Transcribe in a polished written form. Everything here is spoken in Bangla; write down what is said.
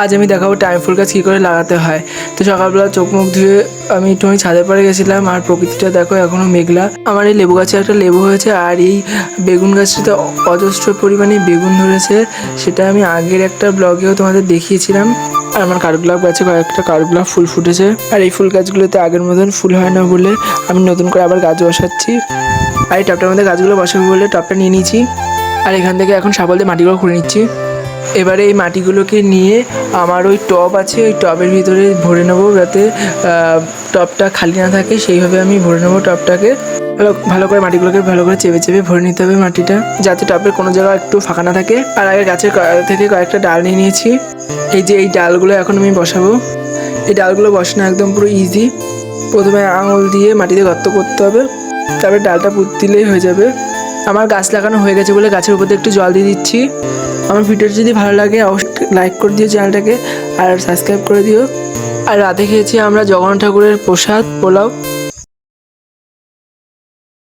আজ আমি দেখাবো টাইম ফুল গাছ কী করে লাগাতে হয়। তো সকালবেলা চোখ মুখ ধুয়ে আমি একটুখানি ছাদের পাড়ে গেছিলাম, আর প্রকৃতিটা দেখো এখনও মেঘলা। আমার এই লেবু গাছে একটা লেবু হয়েছে, আর এই বেগুন গাছটাতে অজস্র পরিমাণে বেগুন ধরেছে। সেটা আমি আগের একটা ব্লগেও তোমাদের দেখিয়েছিলাম। আর আমার কাঠগোলাপ গাছে কয়েকটা কাঠগোলাপ ফুল ফুটেছে। আর এই ফুল গাছগুলোতে আগের মতন ফুল হয় না বলে আমি নতুন করে আবার গাছ বসাচ্ছি। আর এই টবটার মধ্যে গাছগুলো বসাবো বলে টবটা নিয়ে নিয়েছি। আর এখান থেকে এখন শাবল দিয়ে মাটিগুলো খুঁড়ে নিচ্ছি। এবারে এই মাটিগুলোকে নিয়ে আমার ওই টব আছে, ওই টবের ভিতরে ভরে নেবো, যাতে টবটা খালি না থাকে। সেইভাবে আমি ভরে নেবো টবটাকে। ভালো করে মাটিগুলোকে ভালো করে চেপে চেপে ভরে নিতে হবে মাটিটা, যাতে টবের কোনো জায়গা একটু ফাঁকা না থাকে। আর আগে গাছের থেকে কয়েকটা ডাল নিয়ে নিয়েছি। এই যে এই ডালগুলো এখন আমি বসাবো। এই ডালগুলো বসানো একদম পুরো ইজি। প্রথমে আঙুল দিয়ে মাটিতে গর্ত করতে হবে, তারপরে ডালটা পুঁত দিলেই হয়ে যাবে। আমার গাছ লাগানো হয়ে গেছে বলে গাছের উপর দিয়ে একটু জল দিয়ে দিচ্ছি। আমার ভিডিওটা যদি ভালো লাগে অবশ্যই লাইক করে দিও চ্যানেলটাকে, আর সাবস্ক্রাইব করে দিও। আর রাতে খেয়েছি আমরা জগন্নাথ ঠাকুরের প্রসাদ পোলাও।